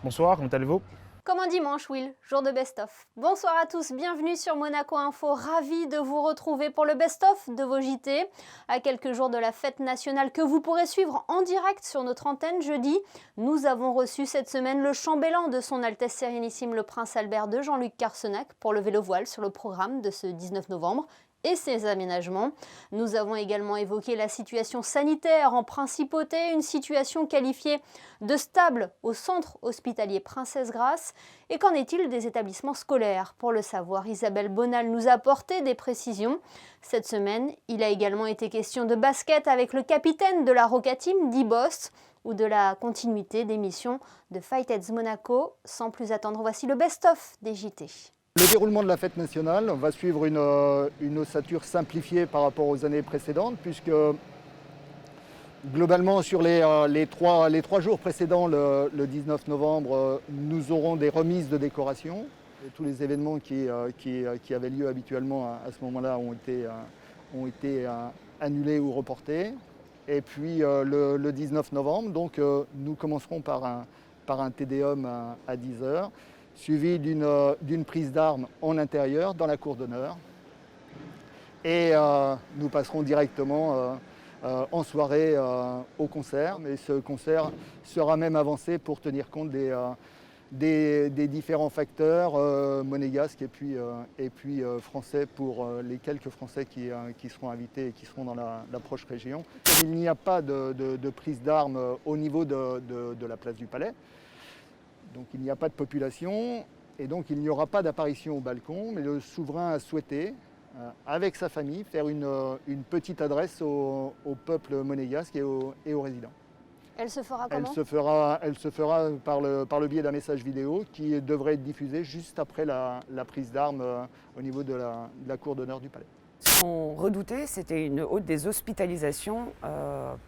Bonsoir, comment allez-vous? Comme un dimanche, Will, jour de best-of. Bonsoir à tous, bienvenue sur Monaco Info, ravi de vous retrouver pour le best-of de vos JT. À quelques jours de la fête nationale que vous pourrez suivre en direct sur notre antenne jeudi, nous avons reçu cette semaine le chambellan de son Altesse Sérénissime le Prince Albert de Jean-Luc Carsenac pour lever le voile sur le programme de ce 19 novembre. Et ses aménagements. Nous avons également évoqué la situation sanitaire en principauté, une situation qualifiée de stable au centre hospitalier Princesse Grasse. Et qu'en est-il des établissements scolaires? Pour le savoir, Isabelle Bonal nous a apporté des précisions. Cette semaine, il a également été question de basket avec le capitaine de la Roca Team, Dibos, ou de la continuité des missions de Fight Monaco. Sans plus attendre, voici le best-of des JT. Le déroulement de la fête nationale va suivre une ossature simplifiée par rapport aux années précédentes, puisque globalement sur les trois jours précédents, le 19 novembre, nous aurons des remises de décoration. Et tous les événements qui avaient lieu habituellement à ce moment-là ont été annulés ou reportés. Et puis le 19 novembre, donc, nous commencerons par un Tédéum à 10h. Suivi d'une prise d'armes en intérieur dans la cour d'honneur. Et nous passerons directement en soirée au concert. Mais ce concert sera même avancé pour tenir compte des différents facteurs monégasques et puis français pour les quelques Français qui seront invités et qui seront dans la proche région. Il n'y a pas de prise d'armes au niveau de la place du Palais. Donc il n'y a pas de population et donc il n'y aura pas d'apparition au balcon, mais le souverain a souhaité, avec sa famille, faire une petite adresse au peuple monégasque et aux résidents. Elle se fera comment? Elle se fera par le biais d'un message vidéo qui devrait être diffusé juste après la prise d'armes au niveau de la cour d'honneur du palais. Ce qu'on redoutait, c'était une hausse des hospitalisations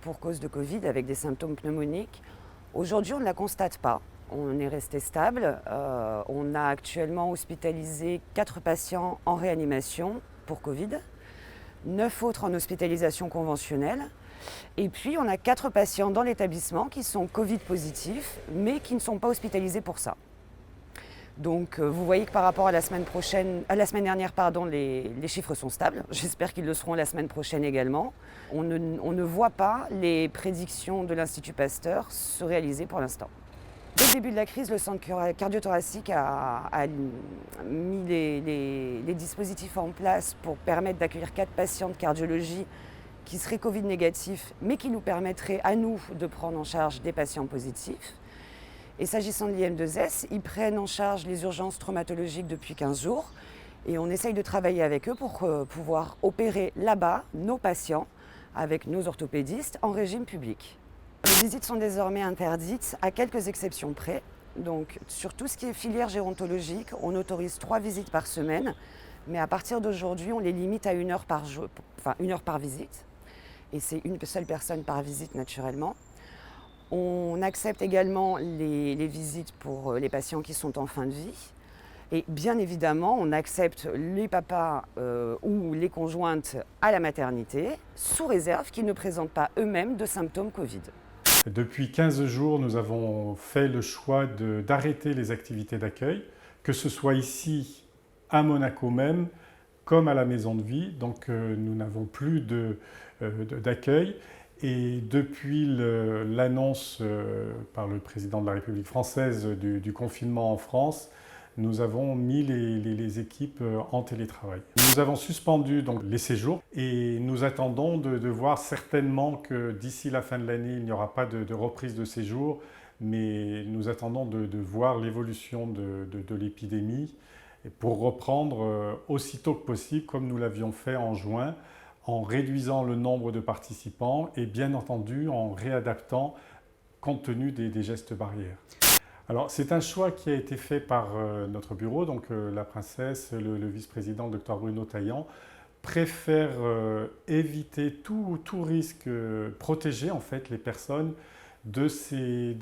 pour cause de Covid avec des symptômes pneumoniques. Aujourd'hui, on ne la constate pas. On est resté stable. On a actuellement hospitalisé 4 patients en réanimation pour Covid, 9 autres en hospitalisation conventionnelle. Et puis, on a 4 patients dans l'établissement qui sont Covid positifs, mais qui ne sont pas hospitalisés pour ça. Donc, vous voyez que par rapport à la semaine dernière, les chiffres sont stables. J'espère qu'ils le seront la semaine prochaine également. On ne voit pas les prédictions de l'Institut Pasteur se réaliser pour l'instant. Dès le début de la crise, le centre cardio-thoracique a mis les dispositifs en place pour permettre d'accueillir 4 patients de cardiologie qui seraient Covid négatifs, mais qui nous permettraient à nous de prendre en charge des patients positifs. Et s'agissant de l'IM2S, ils prennent en charge les urgences traumatologiques depuis 15 jours et on essaye de travailler avec eux pour pouvoir opérer là-bas nos patients avec nos orthopédistes en régime public. Les visites sont désormais interdites à quelques exceptions près. Donc sur tout ce qui est filière gérontologique, on autorise 3 visites par semaine, mais à partir d'aujourd'hui, on les limite à 1 heure par jour, enfin 1 heure par visite. Et c'est une seule personne par visite naturellement. On accepte également les visites pour les patients qui sont en fin de vie. Et bien évidemment, on accepte les papas ou les conjointes à la maternité, sous réserve qu'ils ne présentent pas eux-mêmes de symptômes Covid. Depuis 15 jours, nous avons fait le choix d'arrêter les activités d'accueil, que ce soit ici, à Monaco même, comme à la maison de vie. Donc nous n'avons plus d'accueil. Et depuis l'annonce par le président de la République française du confinement en France, nous avons mis les équipes en télétravail. Nous avons suspendu donc les séjours et nous attendons de voir certainement que d'ici la fin de l'année, il n'y aura pas de reprise de séjours, mais nous attendons de voir l'évolution de l'épidémie pour reprendre aussitôt que possible, comme nous l'avions fait en juin, en réduisant le nombre de participants et bien entendu en réadaptant compte tenu des gestes barrières. Alors c'est un choix qui a été fait par notre bureau, donc la princesse, le vice-président, Dr Bruno Taillant, préfère éviter tout risque, protéger en fait les personnes de ces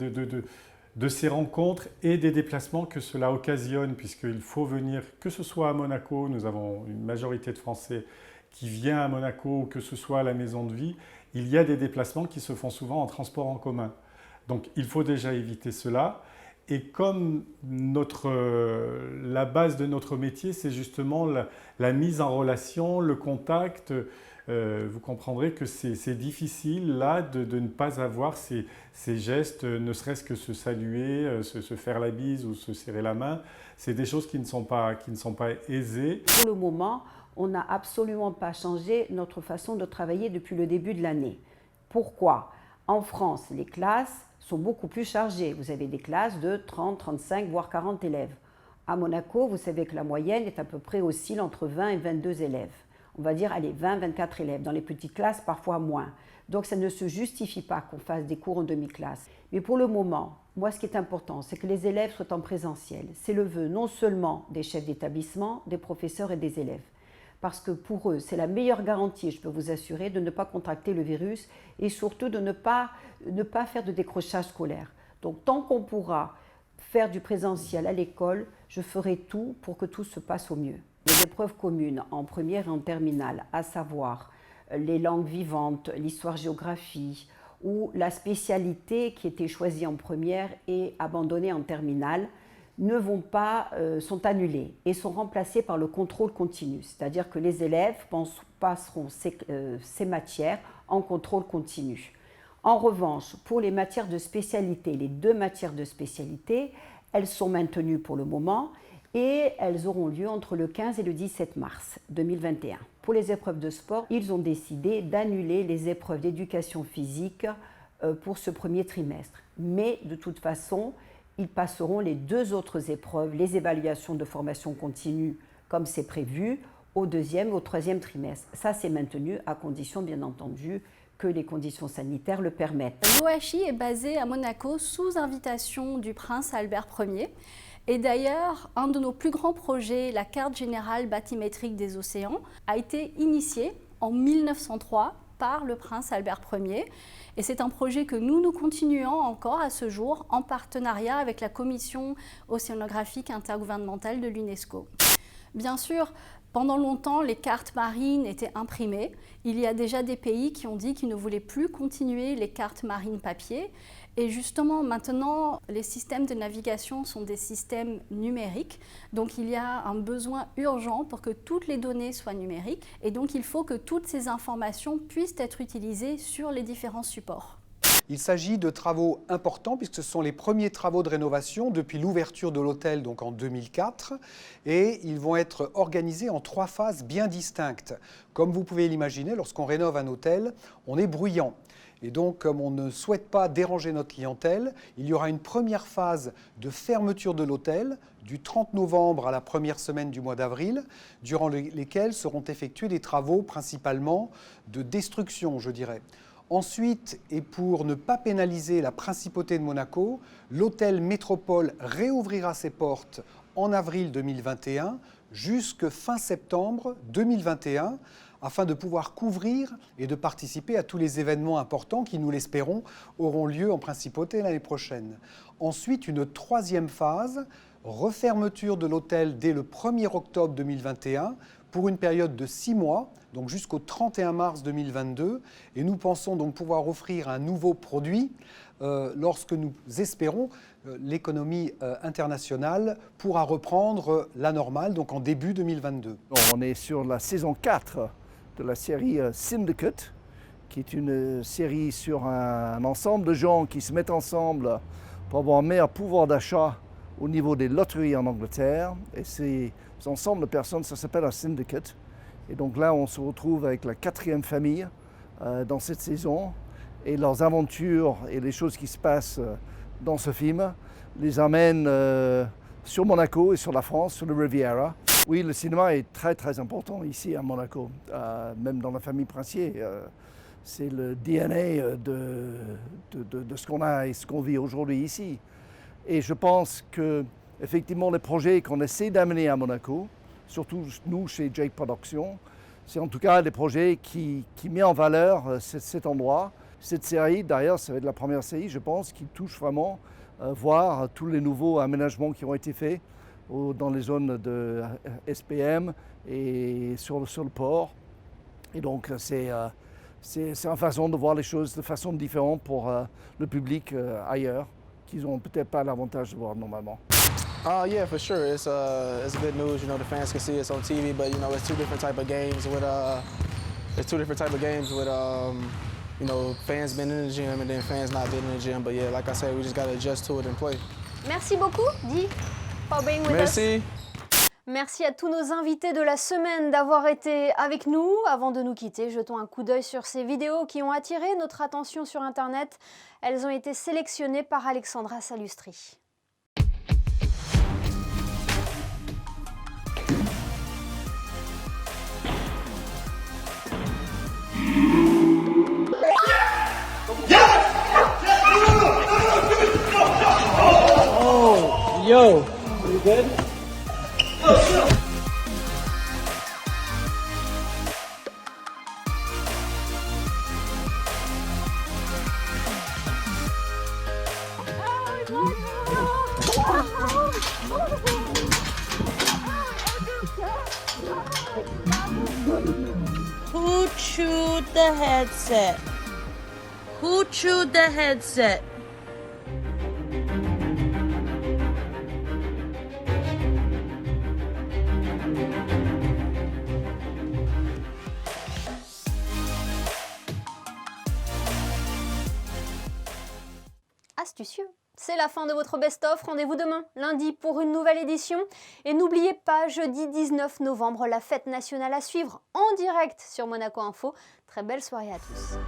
rencontres et des déplacements que cela occasionne, puisqu'il faut venir, que ce soit à Monaco, nous avons une majorité de Français qui vient à Monaco, que ce soit à la maison de vie, il y a des déplacements qui se font souvent en transport en commun. Donc il faut déjà éviter cela. Et comme la base de notre métier, c'est justement la mise en relation, le contact, vous comprendrez que c'est difficile là de ne pas avoir ces gestes, ne serait-ce que se saluer, se faire la bise ou se serrer la main. C'est des choses qui ne sont pas aisées. Pour le moment, on n'a absolument pas changé notre façon de travailler depuis le début de l'année. Pourquoi ? En France, les classes sont beaucoup plus chargées. Vous avez des classes de 30, 35, voire 40 élèves. À Monaco, vous savez que la moyenne est à peu près oscille entre 20 et 22 élèves. On va dire, allez, 20, 24 élèves. Dans les petites classes, parfois moins. Donc, ça ne se justifie pas qu'on fasse des cours en demi-classe. Mais pour le moment, moi, ce qui est important, c'est que les élèves soient en présentiel. C'est le vœu non seulement des chefs d'établissement, des professeurs et des élèves. Parce que pour eux, c'est la meilleure garantie, je peux vous assurer, de ne pas contracter le virus et surtout de ne pas faire de décrochage scolaire. Donc, tant qu'on pourra faire du présentiel à l'école, je ferai tout pour que tout se passe au mieux. Les épreuves communes en première et en terminale, à savoir les langues vivantes, l'histoire-géographie ou la spécialité qui était choisie en première et abandonnée en terminale, sont annulées et sont remplacées par le contrôle continu. C'est-à-dire que les élèves passeront ces matières en contrôle continu. En revanche, pour les matières de spécialité, les 2 matières de spécialité, elles sont maintenues pour le moment et elles auront lieu entre le 15 et le 17 mars 2021. Pour les épreuves de sport, ils ont décidé d'annuler les épreuves d'éducation physique pour ce premier trimestre. Mais de toute façon, ils passeront les 2 autres épreuves, les évaluations de formation continue, comme c'est prévu, au 2e et au 3e trimestre. Ça, c'est maintenu à condition, bien entendu, que les conditions sanitaires le permettent. L'OHI est basé à Monaco sous invitation du prince Albert Ier. Et d'ailleurs, un de nos plus grands projets, la carte générale bathymétrique des océans, a été initié en 1903 par le prince Albert Ier. Et c'est un projet que nous continuons encore à ce jour en partenariat avec la Commission océanographique intergouvernementale de l'UNESCO. Bien sûr, pendant longtemps, les cartes marines étaient imprimées. Il y a déjà des pays qui ont dit qu'ils ne voulaient plus continuer les cartes marines papier. Et justement, maintenant, les systèmes de navigation sont des systèmes numériques. Donc, il y a un besoin urgent pour que toutes les données soient numériques. Et donc, il faut que toutes ces informations puissent être utilisées sur les différents supports. Il s'agit de travaux importants puisque ce sont les premiers travaux de rénovation depuis l'ouverture de l'hôtel donc en 2004 et ils vont être organisés en 3 phases bien distinctes. Comme vous pouvez l'imaginer, lorsqu'on rénove un hôtel, on est bruyant. Et donc, comme on ne souhaite pas déranger notre clientèle, il y aura une première phase de fermeture de l'hôtel du 30 novembre à la première semaine du mois d'avril, durant lesquels seront effectués des travaux principalement de destruction, je dirais. Ensuite, et pour ne pas pénaliser la principauté de Monaco, l'hôtel Métropole réouvrira ses portes en avril 2021 jusqu'à fin septembre 2021 afin de pouvoir couvrir et de participer à tous les événements importants qui, nous l'espérons, auront lieu en principauté l'année prochaine. Ensuite, une 3e phase, refermeture de l'hôtel dès le 1er octobre 2021 pour une période de 6 mois, donc jusqu'au 31 mars 2022. Et nous pensons donc pouvoir offrir un nouveau produit lorsque nous espérons l'économie internationale pourra reprendre la normale, donc en début 2022. On est sur la saison 4 de la série Syndicate, qui est une série sur un ensemble de gens qui se mettent ensemble pour avoir un meilleur pouvoir d'achat au niveau des loteries en Angleterre. Et ces ensembles de personnes, ça s'appelle un syndicate. Et donc là, on se retrouve avec la 4e famille dans cette saison. Et leurs aventures et les choses qui se passent dans ce film les amènent sur Monaco et sur la France, sur le Riviera. Oui, le cinéma est très très important ici à Monaco, même dans la famille Princier. C'est le DNA de ce qu'on a et ce qu'on vit aujourd'hui ici. Et je pense que effectivement les projets qu'on essaie d'amener à Monaco, surtout nous chez Jake Productions, c'est en tout cas des projets qui mettent en valeur cet endroit. Cette série, d'ailleurs, ça va être la première série, je pense, qui touche vraiment voir tous les nouveaux aménagements qui ont été faits dans les zones de SPM et sur le port. Et donc, c'est une façon de voir les choses de façon différente pour le public ailleurs. qu'ils n'ont peut-être pas l'avantage de voir normalement. Yeah, for sure. It's good news. You know, the fans can see us on TV, but you know, it's two different type of games with you know, fans being in the gym and then fans not being in the gym. But yeah, like I said, we just got to adjust to it and play. Merci beaucoup, Di, for being with us. Merci. Merci à tous nos invités de la semaine d'avoir été avec nous. Avant de nous quitter, jetons un coup d'œil sur ces vidéos qui ont attiré notre attention sur Internet. Elles ont été sélectionnées par Alexandra Salustri. Yo, you good? Who chewed the headset? Who chewed the headset? Astucieux. C'est la fin de votre best-of. Rendez-vous demain, lundi, pour une nouvelle édition. Et n'oubliez pas, jeudi 19 novembre, la fête nationale à suivre en direct sur Monaco Info. Très belle soirée à tous.